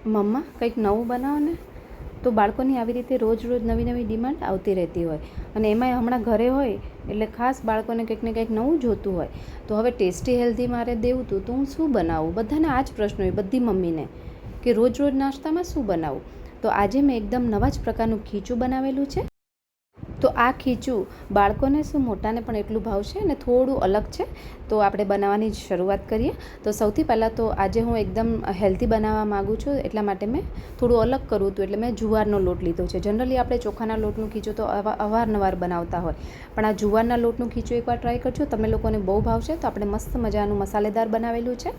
મમ્મા કંઈક નવું બનાવો ને, તો બાળકોની આવી રીતે રોજ રોજ નવી નવી ડિમાન્ડ આવતી રહેતી હોય, અને એમાંય હમણાં ઘરે હોય એટલે ખાસ બાળકોને કંઈક ને કંઈક નવું જોતું હોય. તો હવે ટેસ્ટી હેલ્ધી મારે દેવું હતું તો હું શું બનાવું? બધાને આ જ પ્રશ્ન હોય બધી મમ્મીને, કે રોજ રોજ નાસ્તામાં શું બનાવું? તો આજે મેં એકદમ નવા જ પ્રકારનું ખીચું બનાવેલું છે. તો આ ખીચું બાળકોને શું મોટાને પણ એટલું ભાવશે અને થોડું અલગ છે. તો આપણે બનાવવાની જ શરૂઆત કરીએ. તો સૌથી પહેલાં તો આજે હું એકદમ હેલ્ધી બનાવવા માગું છું, એટલા માટે મેં થોડું અલગ કરવું હતું, એટલે મેં જુવારનો લોટ લીધો છે. જનરલી આપણે ચોખાના લોટનું ખીચું તો અવારનવાર બનાવતા હોય, પણ આ જુવારના લોટનું ખીચું એકવાર ટ્રાય કરજો, તમે લોકોને બહુ ભાવશે. તો આપણે મસ્ત મજાનું મસાલેદાર બનાવેલું છે.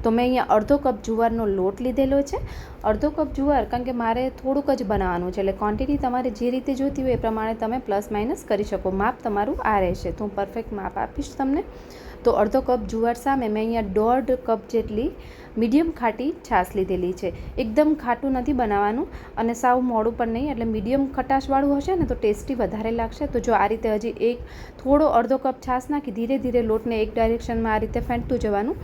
તો મેં અહીંયા અડધો કપ જુવારનો લોટ લીધેલો છે. અડધો કપ જુવાર, કારણ કે મારે થોડુંક જ બનાવવાનું છે, એટલે ક્વોન્ટિટી તમારે જે રીતે જોઈતી હોય એ પ્રમાણે તમે પ્લસ માઇનસ કરી શકો. માપ તમારું આ રહેશે, તો હું પરફેક્ટ માપ આપીશ તમને. તો અડધો કપ જુવાર સામે મેં અહીંયા 1.5 કપ જેટલી મીડિયમ ખાટી છાશ લીધેલી છે. એકદમ ખાટું નથી બનાવવાનું અને સાવ મોડું પણ નહીં, એટલે મીડિયમ ખટાશવાળું હશે ને તો ટેસ્ટી વધારે લાગશે. તો જો આ રીતે હજી અડધો કપ છાશ નાખી ધીરે ધીરે લોટને એક ડાયરેક્શનમાં આ રીતે ફેંટતું જવાનું,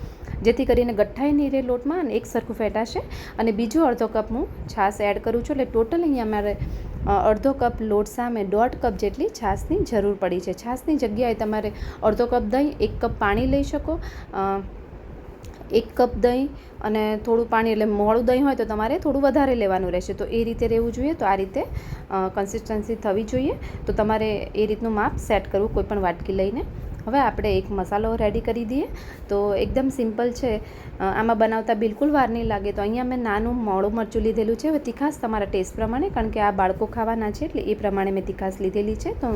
જેથી કરીને ગઠ્ઠાઈ નહીં રહે લોટમાં અને એક સરખું ફેંટાશે. અને બીજો અડધો કપ હું છાશ એડ કરું છું, એટલે ટોટલ અહીંયા મારે અડધો કપ લોટ સામે 1.5 કપ જેટલી છાશની જરૂર પડી છે. છાશની જગ્યાએ તમારે અડધો કપ દહીં, 1 કપ પાણી લઈ શકો. 1 કપ દહીં અને થોડું પાણી, એટલે મોળું દહીં હોય તો તમારે થોડું વધારે લેવાનું રહેશે. તો એ રીતે રહેવું જોઈએ. તો આ રીતે કન્સિસ્ટન્સી થવી જોઈએ. તો તમારે એ રીતનું માપ સેટ કરવું કોઈપણ વાટકી લઈને. હવે આપણે એક મસાલો રેડી કરી દઈએ. તો એકદમ સિમ્પલ છે, આમાં બનાવતા બિલકુલ વાર નહીં લાગે. તો અહીંયા મેં નાનું મોળું મરચું લીધેલું છે. હવે તીખાશ તમારા ટેસ્ટ પ્રમાણે, કારણ કે આ બાળકો ખાવાના છે એટલે એ પ્રમાણે મેં તીખાશ લીધેલી છે. તો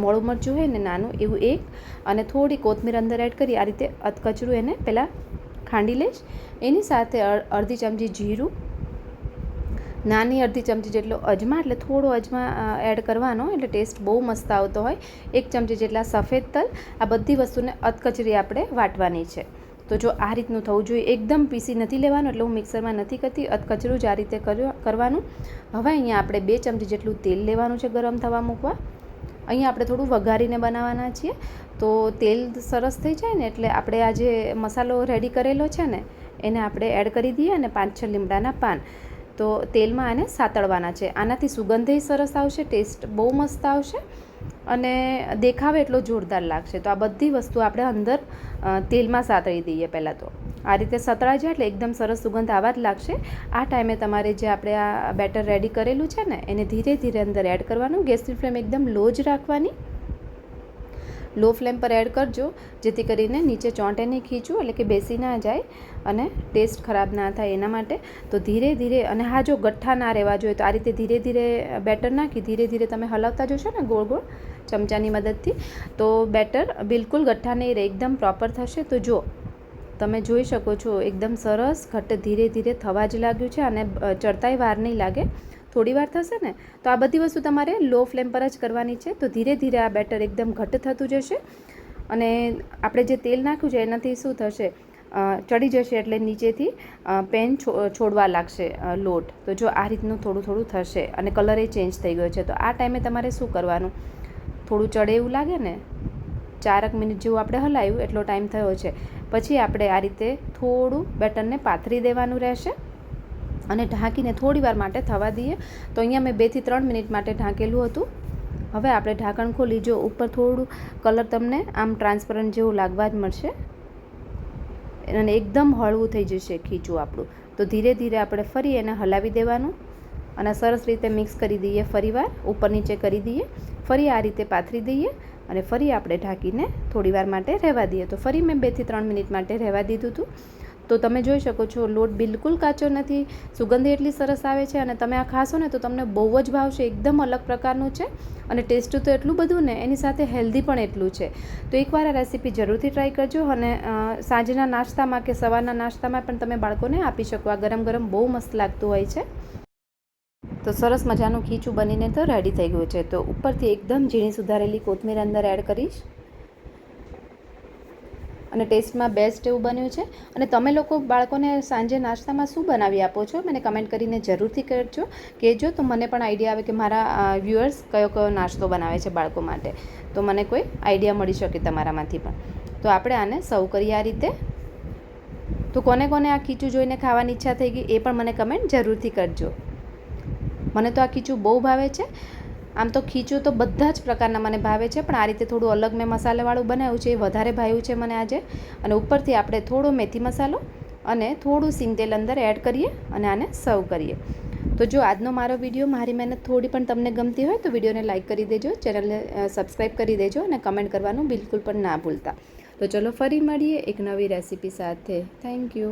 મોળું મરચું હોય ને નાનું એવું એક, અને થોડી કોથમીર અંદર એડ કરી આ રીતે અધકચરું એને પહેલાં ખાંડી લઈશ. એની સાથે અડધી ચમચી જીરું, નાની અડધી ચમચી જેટલો અજમા, એટલે થોડો અજમા એડ કરવાનો, એટલે ટેસ્ટ બહુ મસ્ત આવતો હોય. 1 ચમચી જેટલા સફેદ તલ. આ બધી વસ્તુને અધકચરી આપણે વાટવાની છે. તો જો આ રીતનું થવું જોઈએ, એકદમ પીસી નથી લેવાનું, એટલે હું મિક્સરમાં નથી કરતી, અધકચરું જ આ રીતે કરવાનું. હવે અહીંયા આપણે 2 ચમચી જેટલું તેલ લેવાનું છે ગરમ થવા મૂકવા. અહીંયા આપણે થોડું વઘારીને બનાવવાના છીએ. તો તેલ સરસ થઈ જાય ને એટલે આપણે આ જે મસાલો રેડી કરેલો છે ને એને આપણે એડ કરી દઈએ, અને 5-6 લીમડાના પાન. તો તેલમાં આને સાતળવાના છે. આનાથી સુગંધેય સરસ આવશે, ટેસ્ટ બહુ મસ્ત આવશે અને દેખાવે એટલો જોરદાર લાગશે. તો આ બધી વસ્તુ આપણે અંદર તેલમાં સાતળી દઈએ. પહેલાં તો આ રીતે સતળાઈ જાય એટલે એકદમ સરસ સુગંધ આવવા જ લાગશે. આ ટાઈમે તમારે જે આપણે આ બેટર રેડી કરેલું છે ને એને ધીરે ધીરે અંદર એડ કરવાનું. ગેસની ફ્લેમ એકદમ લો જ રાખવાની, લો ફ્લેમ પર એડ કરજો, જેથી કરીને નીચે ચોંટે નહીં ખીચું, એટલે કે બેસી ના જાય અને ટેસ્ટ ખરાબ ના થાય એના માટે. તો ધીરે ધીરે, અને હા જો ગઠ્ઠા ના રહેવા જોઈએ, તો આ રીતે ધીરે ધીરે બેટર નાખી ધીરે ધીરે તમે હલાવતા જશો ને ગોળ ગોળ ચમચાની મદદથી, તો બેટર બિલકુલ ગઠ્ઠા નહીં રહે, એકદમ પ્રોપર થશે. તો જો તમે જોઈ શકો છો એકદમ સરસ ઘટ્ટ ધીરે ધીરે થવા જ લાગ્યું છે, અને ચડતાય વાર નહીં લાગે, થોડી વાર થશે ને. તો આ બધી વસ્તુ તમારે લો ફ્લેમ પર જ કરવાની છે. તો ધીરે ધીરે આ બેટર એકદમ ઘટ્ટ થતું જશે, અને આપણે જે તેલ નાખ્યું છે એનાથી શું થશે, ચડી જશે, એટલે નીચેથી પેન છોડવા લાગશે લોટ. તો જો આ રીતનું થોડું થોડું થશે અને કલર એ ચેન્જ થઈ ગયો છે. તો આ ટાઈમે તમારે શું કરવાનું, થોડું ચડે એવું લાગે ને, 4 મિનિટ જેવું આપણે હલાવ્યું એટલો ટાઈમ થયો છે, પછી આપણે આ રીતે થોડું બેટરને પાથરી દેવાનું રહેશે અને ઢાંકીને થોડી વાર માટે થવા દઈએ. તો અહીંયા મેં 2 થી 3 મિનિટ માટે ઢાંકેલું હતું. હવે આપણે ઢાંકણ ખોલી, જો ઉપર થોડું કલર તમને આમ ટ્રાન્સપરન્ટ જેવું લાગવા જ મળશે, અને એકદમ હળવું થઈ જશે ખીચું આપણું. તો ધીરે ધીરે આપણે ફરી એને હલાવી દેવાનું અને સરસ રીતે મિક્સ કરી દઈએ. ફરીવાર ઉપર નીચે કરી દઈએ, ફરી આ રીતે પાથરી દઈએ અને ફરી આપણે ઢાંકીને થોડી વાર માટે રહેવા દઈએ. તો ફરી મેં 2 થી 3 મિનિટ માટે રહેવા દીધું હતું. તો તમે જોઈ શકો છો લોટ બિલકુલ કાચો નથી, સુગંધ એટલી સરસ આવે છે, અને તમે આ ખાશો ને તો તમને બહુ જ ભાવશે. એકદમ અલગ પ્રકારનું છે અને ટેસ્ટ તો એટલું બધું ને, એની સાથે હેલ્ધી પણ એટલું છે. તો એકવાર આ રેસીપી જરૂરથી ટ્રાય કરજો, અને સાંજના નાસ્તામાં કે સવારના નાસ્તામાં પણ તમે બાળકોને આપી શકો. આ ગરમ ગરમ બહુ મસ્ત લાગતું હોય છે. તો સરસ મજાનું ખીચું બનીને તો રેડી થઈ ગયું છે. તો ઉપરથી એકદમ ઝીણી સુધારેલી કોથમીર અંદર એડ કરીશ, અને ટેસ્ટમાં બેસ્ટ એવું બન્યું છે. અને તમે લોકો બાળકોને સાંજે નાસ્તામાં શું બનાવી આપો છો, મને કમેન્ટ કરીને જરૂરથી કહેજો, તો મને પણ આઈડિયા આવે કે મારા વ્યુઅર્સ કયો કયો નાસ્તો બનાવે છે બાળકો માટે, તો મને કોઈ આઈડિયા મળી શકે તમારામાંથી પણ. તો આપણે આને સર્વ કરીએ આ રીતે. તો કોને કોને આ ખીચું જોઈને ખાવાની ઈચ્છા થઈ ગઈ એ પણ મને કમેન્ટ જરૂરથી કરજો. મને તો આ ખીચું બહુ ભાવે છે. આમ તો ખીચું તો બધા જ પ્રકારના મને ભાવે છે, પણ આ રીતે થોડું અલગ મેં મસાલાવાળું બનાવ્યું છે, એ વધારે ભાવ્યું છે મને આજે. અને ઉપરથી આપણે થોડો મેથી મસાલો અને થોડું સિંગ તેલ અંદર એડ કરીએ અને આને સર્વ કરીએ. તો જો આજનો મારો વિડીયો, મારી મહેનત થોડી પણ તમને ગમતી હોય તો વિડીયોને લાઇક કરી દેજો, ચેનલને સબસ્ક્રાઈબ કરી દેજો અને કમેન્ટ કરવાનું બિલકુલ પણ ના ભૂલતા. તો ચલો ફરી મળીએ એક નવી રેસીપી સાથે. Thank you.